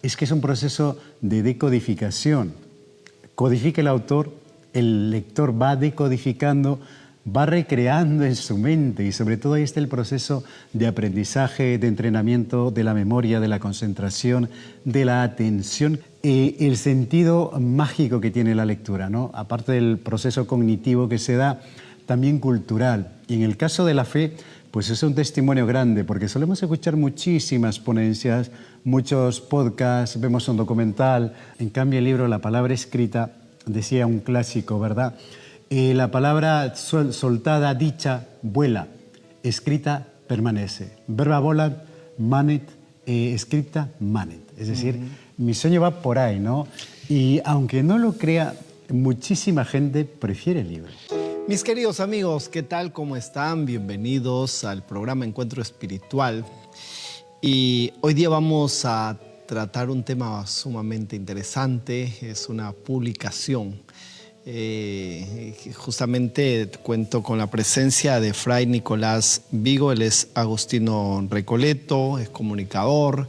es que es un proceso de decodificación. Codifica el autor, el lector va decodificando, va recreando en su mente, y sobre todo ahí está el proceso de aprendizaje, de entrenamiento de la memoria, de la concentración, de la atención, el sentido mágico que tiene la lectura, ¿no? Aparte del proceso cognitivo que se da, también cultural. Y en el caso de la fe, pues es un testimonio grande, porque solemos escuchar muchísimas ponencias, muchos podcasts, vemos un documental. En cambio, el libro, la palabra escrita, decía un clásico, ¿verdad? La palabra soltada, dicha, vuela, escrita, permanece. Verba volat, manet, escrita, manet. Es decir, mi sueño va por ahí, ¿no? Y aunque no lo crea, muchísima gente prefiere el libro. Mis queridos amigos, ¿qué tal? ¿Cómo están? Bienvenidos al programa Encuentro Espiritual. Y hoy día vamos a tratar un tema sumamente interesante. Es una publicación. Justamente cuento con la presencia de Fray Nicolás Vigo. Él es agustino recoleto, es comunicador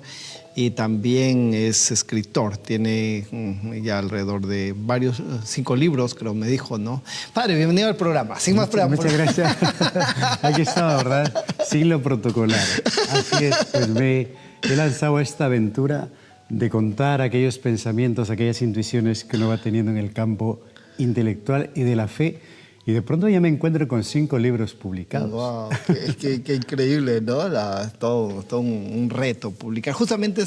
y también es escritor. Tiene ya alrededor de 5 libros, creo me dijo, ¿no? Padre, bienvenido al programa. Sin más preámbulos. Muchas gracias. Aquí estaba, ¿verdad? Sin lo protocolar. Así es, pues me he lanzado a esta aventura de contar aquellos pensamientos, aquellas intuiciones que uno va teniendo en el campo intelectual y de la fe. Y de pronto ya me encuentro con 5 libros publicados. ¡Wow! Qué increíble, ¿no? Todo un reto publicar. Justamente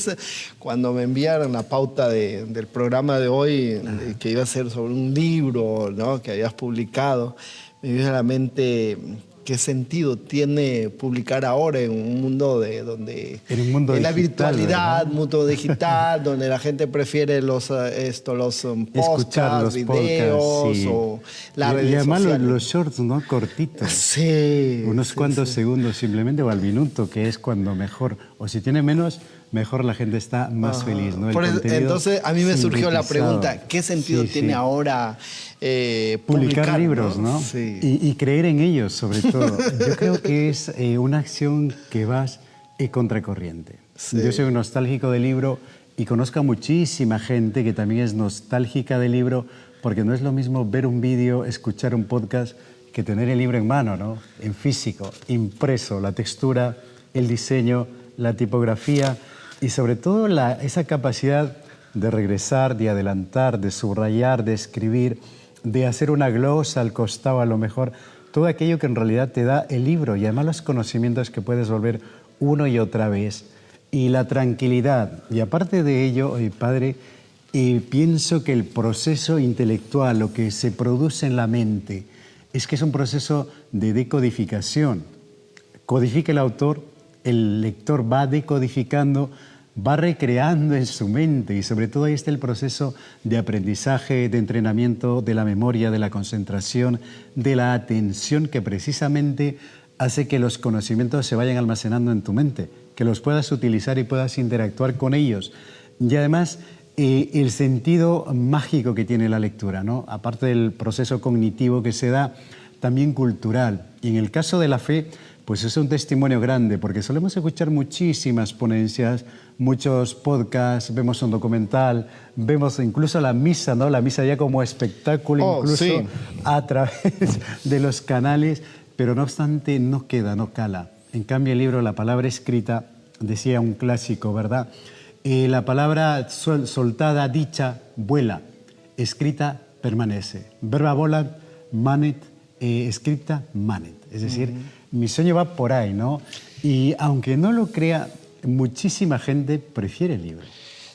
cuando me enviaron la pauta del programa de hoy, que iba a ser sobre un libro, ¿no?, que habías publicado, me vino a la mente qué sentido tiene publicar ahora en un mundo donde en un mundo en la digital, virtualidad, ¿verdad? mundo digital, donde la gente prefiere los escuchar los videos, podcasts, sí. o las y redes además sociales. los shorts, ¿no? Cortitos. Sí. Unos cuantos segundos simplemente, o al minuto, que es cuando mejor. O si tiene menos, mejor la gente está más feliz, ¿no? Entonces a mí me surgió la pregunta, ¿qué sentido tiene ahora publicar libros, ¿no? Sí. Y creer en ellos, sobre todo. Yo creo que es una acción que vas contracorriente. Sí. Yo soy un nostálgico del libro y conozco a muchísima gente que también es nostálgica del libro, porque no es lo mismo ver un vídeo, escuchar un podcast, que tener el libro en mano, ¿no? En físico, impreso, la textura, el diseño, la tipografía y sobre todo esa capacidad de regresar, de adelantar, de subrayar, de escribir, de hacer una glosa al costado a lo mejor, todo aquello que en realidad te da el libro y además los conocimientos que puedes volver una y otra vez y la tranquilidad. Y aparte de ello, padre, pienso que el proceso intelectual, lo que se produce en la mente, es que es un proceso de decodificación. Codifica el autor, el lector va decodificando, va recreando en su mente y sobre todo ahí está el proceso de aprendizaje, de entrenamiento de la memoria, de la concentración, de la atención, que precisamente hace que los conocimientos se vayan almacenando en tu mente, que los puedas utilizar y puedas interactuar con ellos. Y además el sentido mágico que tiene la lectura, ¿no? Aparte del proceso cognitivo que se da, también cultural. Y en el caso de la fe, pues es un testimonio grande, porque solemos escuchar muchísimas ponencias, muchos podcasts, vemos un documental, vemos incluso la misa, ¿no? La misa ya como espectáculo, incluso sí, a través de los canales, pero no obstante no queda, no cala. En cambio el libro, la palabra escrita, decía un clásico, ¿verdad? La palabra soltada, dicha, vuela, escrita, permanece. Verba volat, manet, escrita, manet. Es decir, mi sueño va por ahí, ¿no? Y aunque no lo crea, muchísima gente prefiere el libro.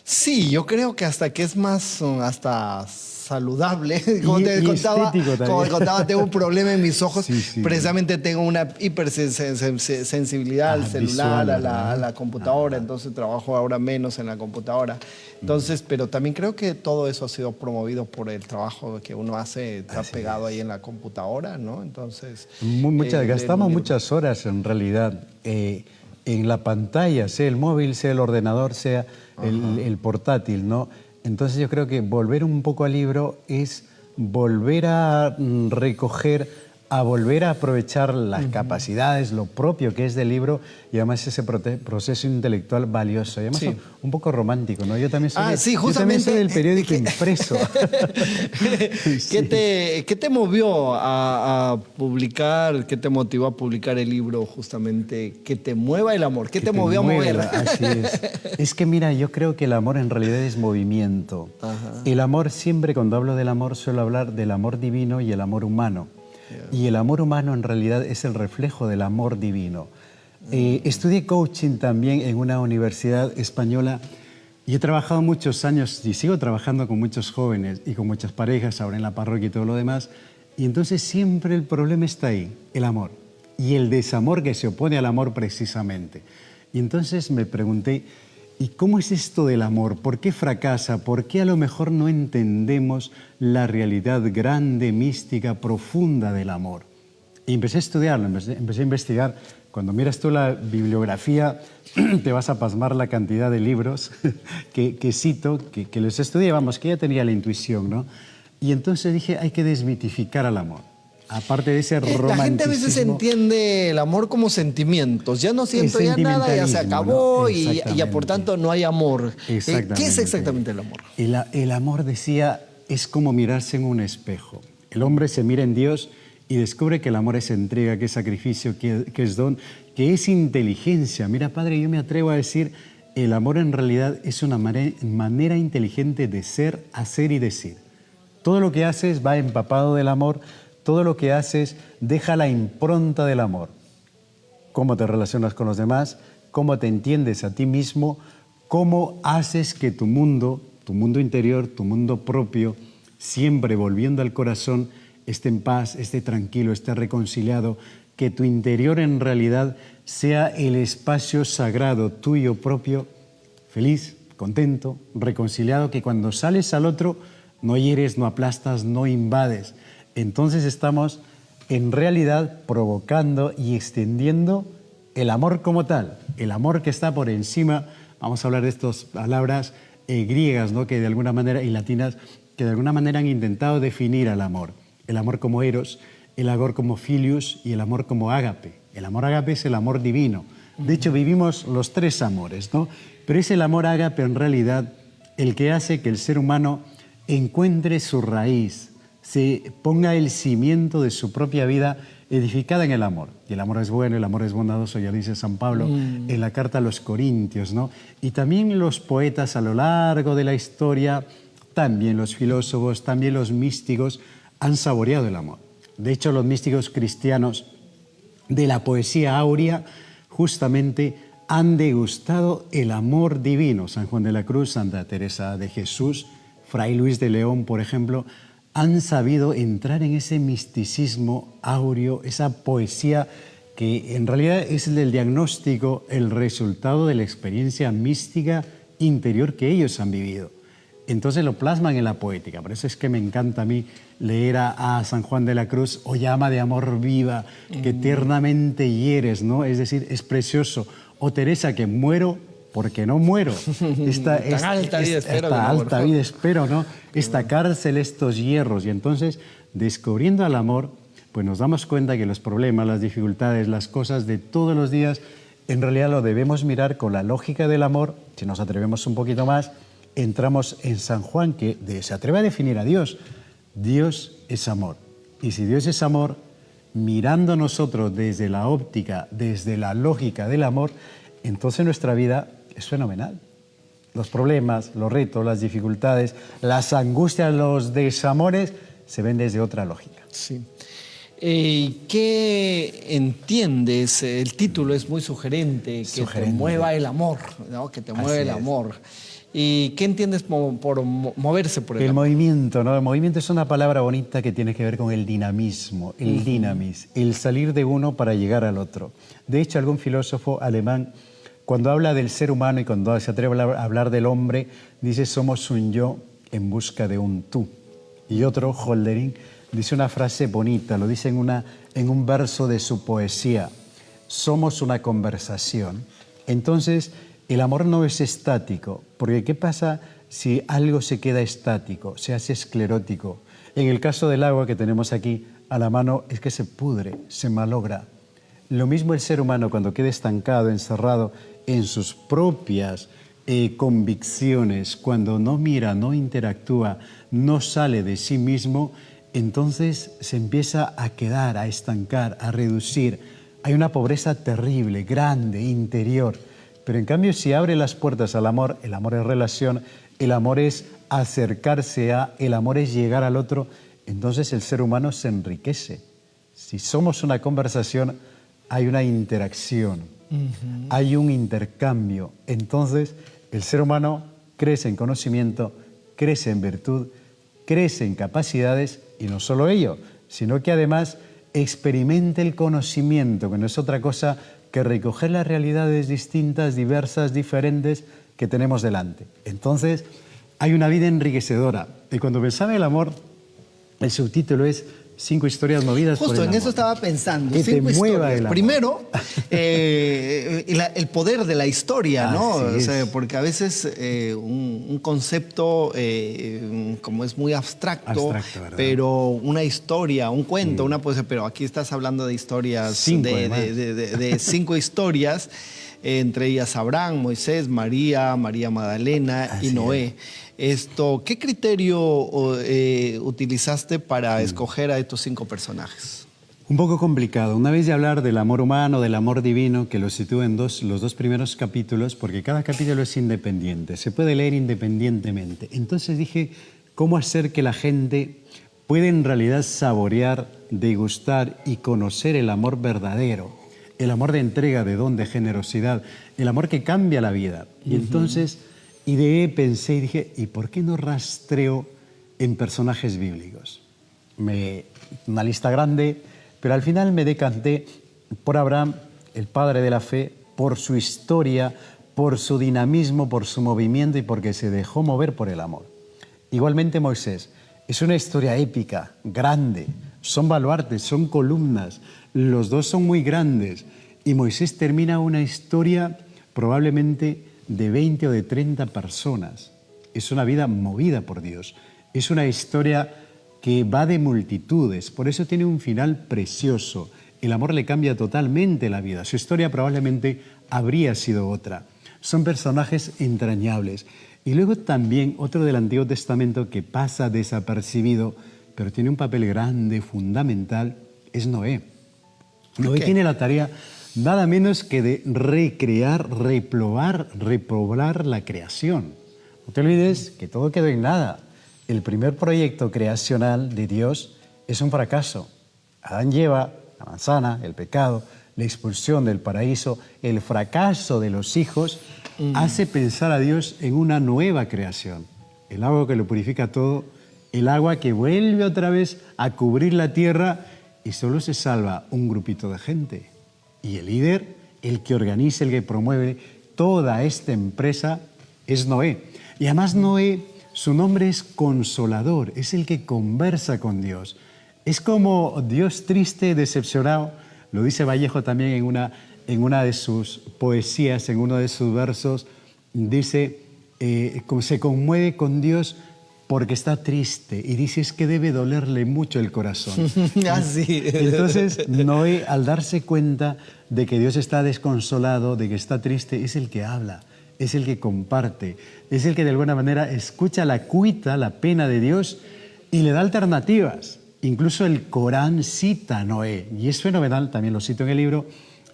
Sí, yo creo que hasta que es más hasta saludable. Como te contaba, tengo un problema en mis ojos. Sí. Precisamente tengo una hipersensibilidad al celular, visual, a la computadora, entonces trabajo ahora menos en la computadora. Entonces, pero también creo que todo eso ha sido promovido por el trabajo que uno hace, está pegado ahí en la computadora, ¿no? Entonces... gastamos muchas horas en realidad en la pantalla, sea el móvil, sea el ordenador, sea el portátil, ¿no? Entonces yo creo que volver un poco al libro es volver a recoger a volver a aprovechar las capacidades, lo propio que es del libro y además ese proceso intelectual valioso. Y además un poco romántico, ¿no? Yo también soy, yo también soy del periódico impreso. ¿Qué te movió a publicar, qué te motivó a publicar el libro justamente? Que te mueva el amor. ¿Qué te movió a mover? Así es. Es que mira, yo creo que el amor en realidad es movimiento. Ajá. El amor, siempre cuando hablo del amor, suelo hablar del amor divino y el amor humano. Y el amor humano en realidad es el reflejo del amor divino. Estudié coaching también en una universidad española y he trabajado muchos años y sigo trabajando con muchos jóvenes y con muchas parejas ahora en la parroquia y todo lo demás. Y entonces siempre el problema está ahí, el amor. Y el desamor que se opone al amor precisamente. Y entonces me pregunté, ¿y cómo es esto del amor? ¿Por qué fracasa? ¿Por qué a lo mejor no entendemos la realidad grande, mística, profunda del amor? Y empecé a estudiarlo, empecé a investigar. Cuando miras tú la bibliografía, te vas a pasmar la cantidad de libros que cito, que los estudié, vamos, que ya tenía la intuición, ¿no? Y entonces dije, hay que desmitificar al amor. Aparte de ese romanticismo. La gente a veces entiende el amor como sentimientos. Ya no siento ya nada, ya se acabó, ¿no? y ya por tanto no hay amor. ¿Qué es exactamente el amor? El amor, decía, es como mirarse en un espejo. El hombre se mira en Dios y descubre que el amor es entrega, que es sacrificio, que es don, que es inteligencia. Mira, padre, yo me atrevo a decir, el amor en realidad es una manera inteligente de ser, hacer y decir. Todo lo que haces va empapado del amor. Todo lo que haces deja la impronta del amor. Cómo te relacionas con los demás, cómo te entiendes a ti mismo, cómo haces que tu mundo interior, tu mundo propio, siempre volviendo al corazón, esté en paz, esté tranquilo, esté reconciliado, que tu interior en realidad sea el espacio sagrado tuyo propio, feliz, contento, reconciliado, que cuando sales al otro no hieres, no aplastas, no invades. Entonces estamos en realidad provocando y extendiendo el amor como tal, el amor que está por encima. Vamos a hablar de estas palabras griegas, ¿no? Que de alguna manera, y latinas, que de alguna manera han intentado definir al amor. El amor como eros, el amor como filius y el amor como ágape. El amor ágape es el amor divino. De hecho, vivimos los tres amores, ¿no? Pero es el amor ágape en realidad el que hace que el ser humano encuentre su raíz, se ponga el cimiento de su propia vida edificada en el amor. Y el amor es bueno, el amor es bondadoso, ya dice San Pablo en la carta a los Corintios, ¿no? Y también los poetas a lo largo de la historia, también los filósofos, también los místicos han saboreado el amor. De hecho, los místicos cristianos de la poesía áurea justamente han degustado el amor divino. San Juan de la Cruz, Santa Teresa de Jesús, Fray Luis de León, por ejemplo, han sabido entrar en ese misticismo áureo, esa poesía que en realidad es el diagnóstico, el resultado de la experiencia mística interior que ellos han vivido. Entonces lo plasman en la poética. Por eso es que me encanta a mí leer a San Juan de la Cruz, o llama de amor viva, que eternamente hieres, ¿no? Es decir, es precioso. O Teresa, que muero porque no muero. Esta alta vida espero, ¿no? Esta cárcel, estos hierros. Y entonces, descubriendo al amor, pues nos damos cuenta que los problemas, las dificultades, las cosas de todos los días, en realidad lo debemos mirar con la lógica del amor. Si nos atrevemos un poquito más, entramos en San Juan, que se atreve a definir a Dios. Dios es amor. Y si Dios es amor, mirando nosotros desde la óptica, desde la lógica del amor, entonces nuestra vida es fenomenal. Los problemas, los retos, las dificultades, las angustias, los desamores se ven desde otra lógica. Sí. ¿Qué entiendes? El título es muy sugerente, que te mueva el amor, ¿no? Que te mueve el amor. ¿Y qué entiendes por moverse por el amor? El movimiento, ¿no? El movimiento es una palabra bonita que tiene que ver con el dinamismo, el dinamis, el salir de uno para llegar al otro. De hecho, algún filósofo alemán, cuando habla del ser humano y cuando se atreve a hablar del hombre, dice: somos un yo en busca de un tú. Y otro, Hölderlin, dice una frase bonita, lo dice en un verso de su poesía: somos una conversación. Entonces, el amor no es estático, porque ¿qué pasa si algo se queda estático, se hace esclerótico? En el caso del agua que tenemos aquí a la mano es que se pudre, se malogra. Lo mismo el ser humano cuando queda estancado, encerrado en sus propias convicciones, cuando no mira, no interactúa, no sale de sí mismo, entonces se empieza a quedar, a estancar, a reducir. Hay una pobreza terrible, grande, interior. Pero en cambio, si abre las puertas al amor, el amor es relación, el amor es acercarse a, el amor es llegar al otro, entonces el ser humano se enriquece. Si somos una conversación, hay una interacción, hay un intercambio. Entonces, el ser humano crece en conocimiento, crece en virtud, crece en capacidades y no solo ello, sino que además experimenta el conocimiento, que no es otra cosa que recoger las realidades distintas, diversas, diferentes que tenemos delante. Entonces, hay una vida enriquecedora. Y cuando pensaba en el amor, el subtítulo es 5 historias movidas por el amor. Justo en eso estaba pensando. Que te mueva el amor. Primero, el poder de la historia, ¿no? O sea, porque a veces un concepto como es muy abstracto, pero una historia, un cuento, una poesía, pero aquí estás hablando de historias, de 5 historias, entre ellas Abraham, Moisés, María Magdalena y Noé. ¿Qué criterio utilizaste para escoger a estos 5 personajes? Un poco complicado. Una vez de hablar del amor humano, del amor divino, que lo sitúo en los 2 primeros capítulos, porque cada capítulo es independiente, se puede leer independientemente. Entonces dije, ¿cómo hacer que la gente pueda en realidad saborear, degustar y conocer el amor verdadero? El amor de entrega, de don, de generosidad, el amor que cambia la vida. Y entonces ideé, pensé y dije, ¿y por qué no rastreo en personajes bíblicos? Una lista grande, pero al final me decanté por Abraham, el padre de la fe, por su historia, por su dinamismo, por su movimiento y porque se dejó mover por el amor. Igualmente Moisés, es una historia épica, grande, son baluartes, son columnas, los dos son muy grandes y Moisés termina una historia probablemente de 20 o de 30 personas. Es una vida movida por Dios, es una historia que va de multitudes, por eso tiene un final precioso. El amor le cambia totalmente la vida, su historia probablemente habría sido otra. Son personajes entrañables. Y luego también otro del Antiguo Testamento que pasa desapercibido, pero tiene un papel grande, fundamental, es Noé. Noé tiene la tarea nada menos que de recrear, repoblar la creación. No te olvides que todo quedó en nada. El primer proyecto creacional de Dios es un fracaso. Adán lleva la manzana, el pecado, la expulsión del paraíso, el fracaso de los hijos, hace pensar a Dios en una nueva creación. El agua que lo purifica todo, el agua que vuelve otra vez a cubrir la tierra y solo se salva un grupito de gente. Y el líder, el que organiza, el que promueve toda esta empresa es Noé. Y además Noé, su nombre es Consolador, es el que conversa con Dios. Es como Dios triste, decepcionado, lo dice Vallejo también en una de sus poesías, en uno de sus versos, dice, se conmueve con Dios porque está triste y dice es que debe dolerle mucho el corazón. Así. Entonces Noé, al darse cuenta de que Dios está desconsolado, de que está triste, es el que habla, es el que comparte, es el que de alguna manera escucha la cuita, la pena de Dios y le da alternativas. Incluso el Corán cita a Noé y es fenomenal, también lo cito en el libro,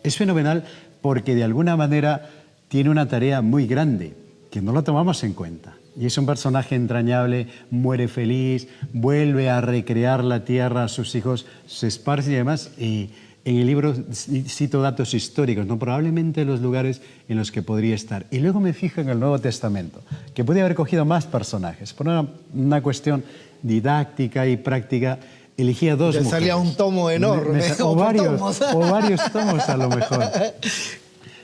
es fenomenal porque de alguna manera tiene una tarea muy grande que no lo tomamos en cuenta. Y es un personaje entrañable, muere feliz, vuelve a recrear la tierra, a sus hijos se esparce y además en el libro cito datos históricos, ¿no? Probablemente los lugares en los que podría estar. Y luego me fijo en el Nuevo Testamento, que puede haber cogido más personajes. Por una cuestión didáctica y práctica, elegía 2 mujeres. Salía un tomo enorme. O varios tomos a lo mejor.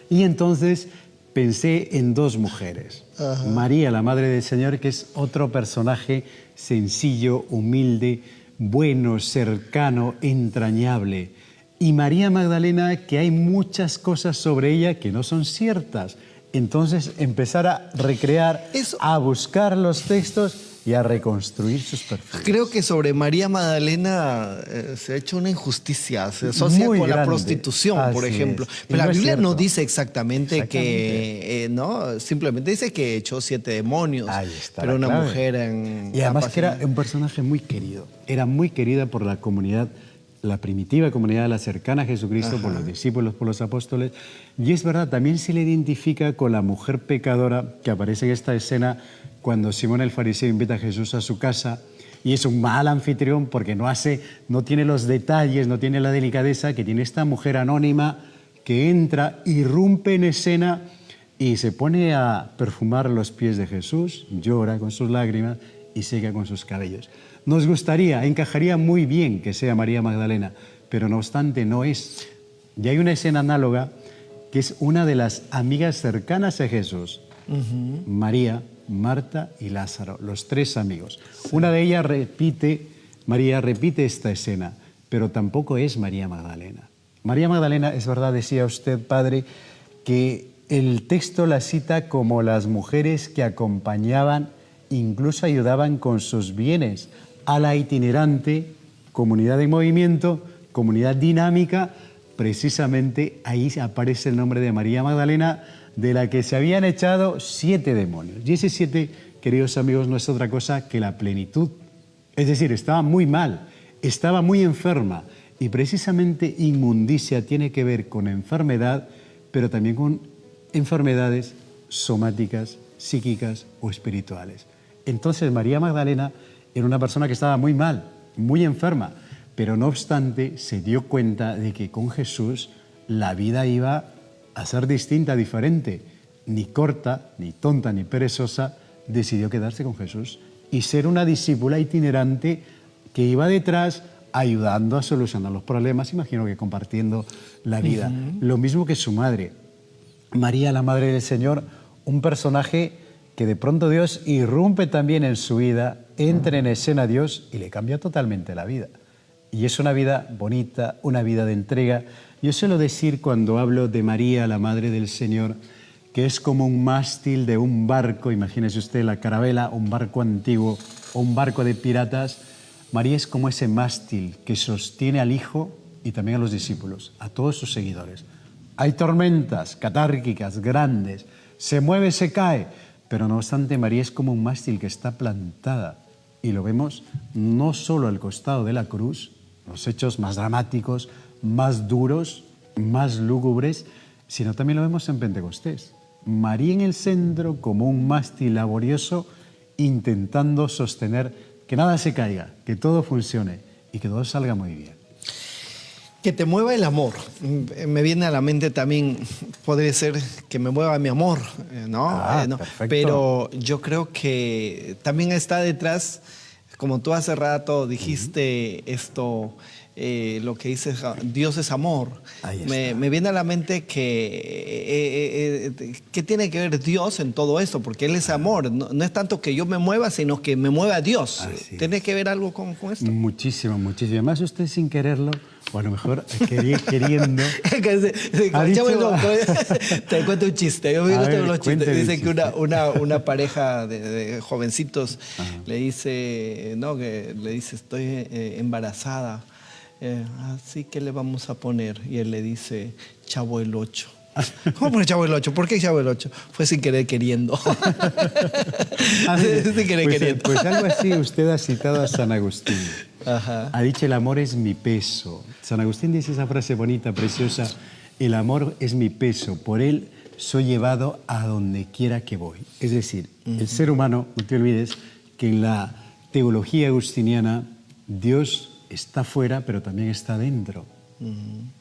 Y entonces pensé en 2 mujeres. Ajá. María, la Madre del Señor, que es otro personaje sencillo, humilde, bueno, cercano, entrañable. Y María Magdalena, que hay muchas cosas sobre ella que no son ciertas. Entonces empezar a recrear, a buscar los textos y a reconstruir sus perfiles. Creo que sobre María Magdalena se ha hecho una injusticia, se asocia con la prostitución, por ejemplo. Pero la Biblia no dice exactamente que, no, simplemente dice que echó 7 demonios, pero una mujer en... Y además que era un personaje muy querido, era muy querida por la comunidad, la primitiva comunidad, la cercana a Jesucristo, por los discípulos, por los apóstoles. Y es verdad, también se le identifica con la mujer pecadora que aparece en esta escena cuando Simón el fariseo invita a Jesús a su casa y es un mal anfitrión porque no tiene los detalles, no tiene la delicadeza que tiene esta mujer anónima que entra, irrumpe en escena y se pone a perfumar los pies de Jesús, llora con sus lágrimas y seca con sus cabellos. Nos gustaría, encajaría muy bien que sea María Magdalena, pero no obstante no es. Y hay una escena análoga que es una de las amigas cercanas a Jesús, María, Marta y Lázaro, los 3 amigos. Sí. Una de ellas María repite esta escena, pero tampoco es María Magdalena. María Magdalena, es verdad, decía usted, padre, que el texto la cita como las mujeres que acompañaban, incluso ayudaban con sus bienes a la itinerante comunidad en movimiento, comunidad dinámica. Precisamente ahí aparece el nombre de María Magdalena, de la que se habían echado 7 demonios. Y ese 7, queridos amigos, no es otra cosa que la plenitud. Es decir, estaba muy mal, estaba muy enferma. Y precisamente inmundicia tiene que ver con enfermedad, pero también con enfermedades somáticas, psíquicas o espirituales. Entonces María Magdalena era una persona que estaba muy mal, muy enferma, pero no obstante se dio cuenta de que con Jesús la vida iba a ser distinta, diferente. Ni corta, ni tonta, ni perezosa, decidió quedarse con Jesús y ser una discípula itinerante que iba detrás ayudando a solucionar los problemas, imagino que compartiendo la vida. Lo mismo que su madre, María, la Madre del Señor, un personaje que de pronto Dios irrumpe también en su vida, entra en escena Dios y le cambia totalmente la vida. Y es una vida bonita, una vida de entrega. Yo suelo decir cuando hablo de María, la Madre del Señor, que es como un mástil de un barco, imagínese usted la carabela, un barco antiguo o un barco de piratas. María es como ese mástil que sostiene al Hijo y también a los discípulos, a todos sus seguidores. Hay tormentas catárquicas, grandes, se mueve, se cae, pero no obstante María es como un mástil que está plantada y lo vemos no solo al costado de la cruz, los hechos más dramáticos, más duros, más lúgubres, sino también lo vemos en Pentecostés. María en el centro como un mástil laborioso intentando sostener que nada se caiga, que todo funcione y que todo salga muy bien. Que te mueva el amor. Me viene a la mente también, podría ser que me mueva mi amor, ¿no? ¿No? Pero yo creo que también está detrás, como tú hace rato dijiste esto, lo que dices, Dios es amor. Me viene a la mente que ¿qué tiene que ver Dios en todo esto? Porque Él es amor. No es tanto que yo me mueva, sino que me mueva Dios. ¿Tiene que ver algo con esto? Muchísimo, muchísimo. Además, usted sin quererlo, o a lo mejor queriendo... Te cuento un chiste. Yo me gustan los chistes. Dice que una pareja de jovencitos le dice, no, que le dice, estoy embarazada. Así que le vamos a poner. Y él le dice, Chavo el 8. ¿Cómo pone Chavo el 8? ¿Por qué Chavo el 8? Fue sin querer queriendo. Sin querer queriendo. Pues algo así usted ha citado a San Agustín. Ha dicho, el amor es mi peso. San Agustín dice esa frase bonita, preciosa, el amor es mi peso, por él soy llevado a donde quiera que voy. Es decir, el ser humano, no te olvides que en la teología agustiniana Dios está fuera, pero también está dentro.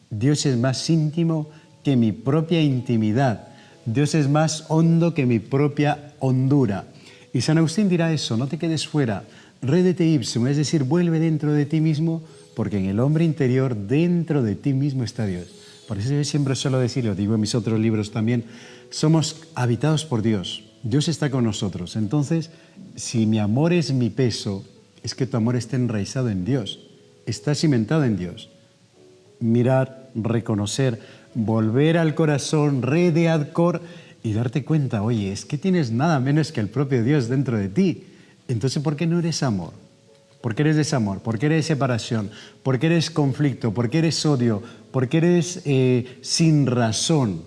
Dios es más íntimo que mi propia intimidad. Dios es más hondo que mi propia hondura. Y San Agustín dirá eso, no te quedes fuera, redete ipsum, es decir, vuelve dentro de ti mismo, porque en el hombre interior, dentro de ti mismo está Dios. Por eso yo siempre suelo decir, lo digo en mis otros libros también, somos habitados por Dios. Dios está con nosotros. Entonces, si mi amor es mi peso, es que tu amor está enraizado en Dios. Está cimentado en Dios. Mirar, reconocer, volver al corazón, re de ad cor y darte cuenta, oye, es que tienes nada menos que el propio Dios dentro de ti. Entonces, ¿por qué no eres amor? ¿Por qué eres desamor? ¿Por qué eres separación? ¿Por qué eres conflicto? ¿Por qué eres odio? ¿Por qué eres sin razón?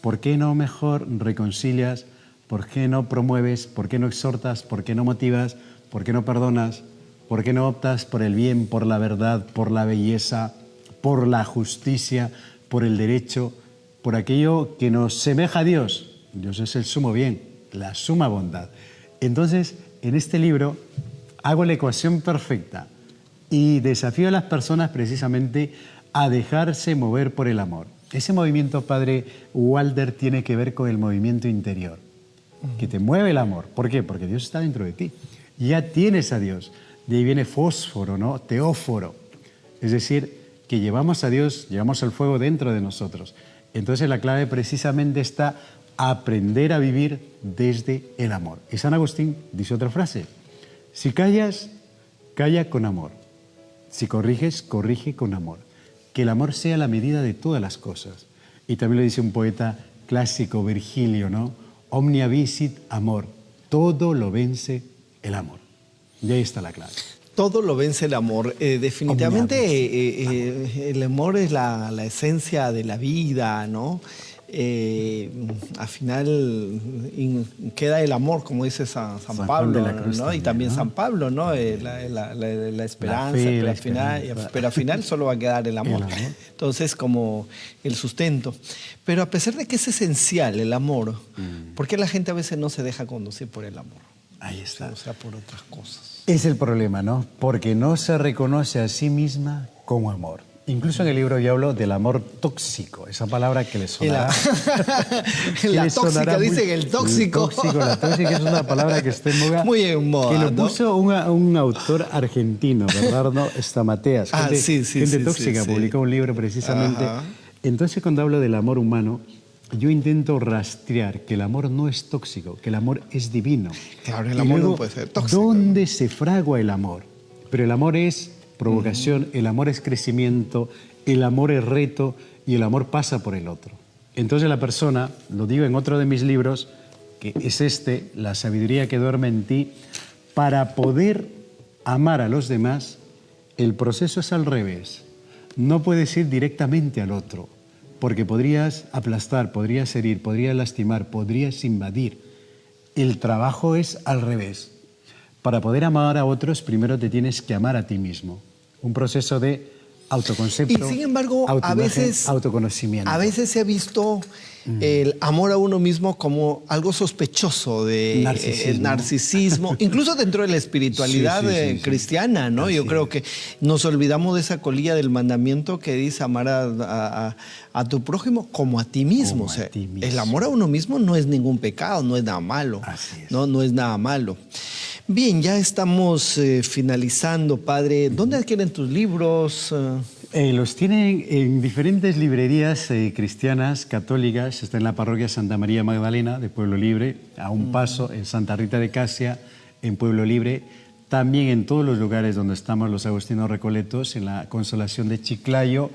¿Por qué no mejor reconcilias? ¿Por qué no promueves? ¿Por qué no exhortas? ¿Por qué no motivas? ¿Por qué no perdonas? ¿Por qué no optas por el bien, por la verdad, por la belleza, por la justicia, por el derecho, por aquello que nos semeja a Dios? Dios es el sumo bien, la suma bondad. Entonces, en este libro hago la ecuación perfecta y desafío a las personas precisamente a dejarse mover por el amor. Ese movimiento, padre Walder, tiene que ver con el movimiento interior, que te mueve el amor. ¿Por qué? Porque Dios está dentro de ti. Ya tienes a Dios. De ahí viene fósforo, ¿no? Teóforo. Es decir, que llevamos a Dios, llevamos el fuego dentro de nosotros. Entonces la clave precisamente está aprender a vivir desde el amor. Y San Agustín dice otra frase: si callas, calla con amor. Si corriges, corrige con amor. Que el amor sea la medida de todas las cosas. Y también lo dice un poeta clásico, Virgilio, ¿no? Omnia vicit amor. Todo lo vence el amor. Y ahí está la clave. Todo lo vence el amor. Definitivamente el amor es la esencia de la vida, ¿no? Al final queda el amor, como dice San Pablo, ¿no? También, y también, ¿no? San Pablo, ¿no? La esperanza, pero al final solo va a quedar el amor. Entonces, como el sustento. Pero a pesar de que es esencial el amor, ¿por qué la gente a veces no se deja conducir por el amor? Ahí está. O sea, por otras cosas. Es el problema, ¿no? Porque no se reconoce a sí misma como amor. Incluso en el libro yo hablo del amor tóxico, esa palabra que le sonará. La tóxica, dicen el tóxico. La tóxica es una palabra que está en moda. Muy en moda, que lo ¿no? puso un autor argentino, Bernardo Stamateas. Gente tóxica, publicó un libro precisamente. Ajá. Entonces, cuando hablo del amor humano, yo intento rastrear que el amor no es tóxico, que el amor es divino. Claro, el amor no puede ser tóxico. ¿Dónde se fragua el amor? Pero el amor es provocación, el amor es crecimiento, el amor es reto y el amor pasa por el otro. Entonces la persona, lo digo en otro de mis libros, que es La sabiduría que duerme en ti, para poder amar a los demás, el proceso es al revés. No puedes ir directamente al otro, porque podrías aplastar, podrías herir, podrías lastimar, podrías invadir. El trabajo es al revés. Para poder amar a otros, primero te tienes que amar a ti mismo. Un proceso de autoconcepto, y sin embargo, autoconocimiento. A veces se ha visto el amor a uno mismo como algo sospechoso de narcisismo, incluso dentro de la espiritualidad cristiana, ¿no? Yo creo que nos olvidamos de esa colilla del mandamiento que dice amar a tu prójimo como a ti mismo. O sea, el amor a uno mismo no es ningún pecado, no es nada malo. No es nada malo. Bien, ya estamos finalizando, padre. ¿Dónde adquieren tus libros? Los tienen en diferentes librerías cristianas, católicas. Está en la parroquia Santa María Magdalena de Pueblo Libre, a un paso, en Santa Rita de Casia, en Pueblo Libre. También en todos los lugares donde estamos los agustinos recoletos, en la Consolación de Chiclayo,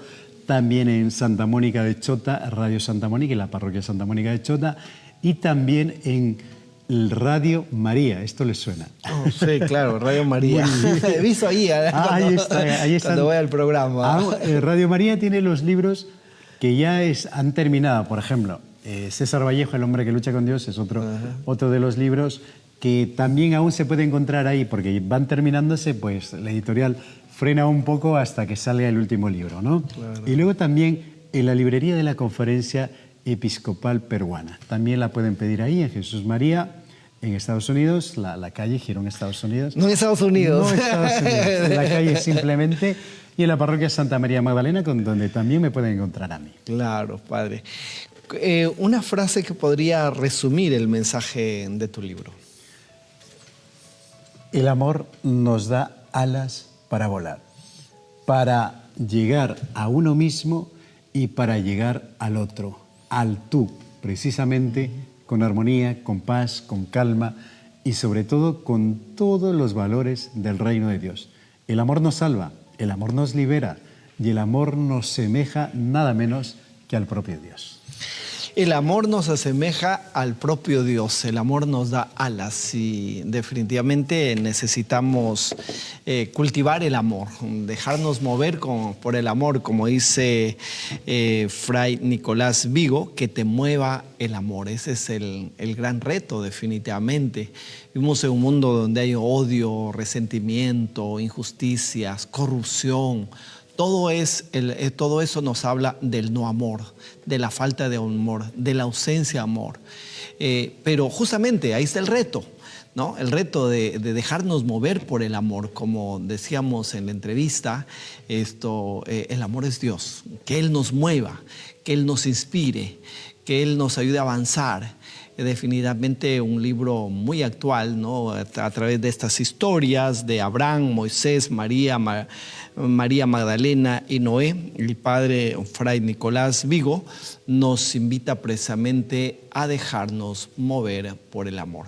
también en Santa Mónica de Chota, Radio Santa Mónica, en la parroquia Santa Mónica de Chota, y también en Radio María. ¿Esto les suena? Oh, sí, claro, Radio María. He visto ahí, ahí está. Cuando voy al programa. Radio María tiene los libros que ya han terminado. Por ejemplo, César Vallejo, El hombre que lucha con Dios, es otro de los libros que también aún se puede encontrar ahí, porque van terminándose, pues la editorial frena un poco hasta que salga el último libro, ¿no? Claro. Y luego también en la librería de la Conferencia Episcopal Peruana. También la pueden pedir ahí, en Jesús María, en Estados Unidos, la calle Girón, Estados Unidos. No en Estados Unidos. No en Estados Unidos, la calle simplemente. Y en la parroquia Santa María Magdalena, donde también me pueden encontrar a mí. Claro, padre. Una frase que podría resumir el mensaje de tu libro. El amor nos da alas para volar, para llegar a uno mismo y para llegar al otro, al tú, precisamente con armonía, con paz, con calma y sobre todo con todos los valores del reino de Dios. El amor nos salva, el amor nos libera y el amor nos semeja nada menos que al propio Dios. El amor nos asemeja al propio Dios, el amor nos da alas y definitivamente necesitamos cultivar el amor, dejarnos mover por el amor, como dice Fray Nicolás Vigo, que te mueva el amor. Ese es el gran reto, definitivamente. Vivimos en un mundo donde hay odio, resentimiento, injusticias, corrupción. Todo eso nos habla del no amor, de la falta de amor, de la ausencia de amor. Pero justamente ahí está el reto, ¿no? El reto de dejarnos mover por el amor. Como decíamos en la entrevista, el amor es Dios, que Él nos mueva, que Él nos inspire, que Él nos ayude a avanzar. Definitivamente un libro muy actual, ¿no? A través de estas historias de Abraham, Moisés, María Magdalena y Noé. El padre Fray Nicolás Vigo nos invita precisamente a dejarnos mover por el amor.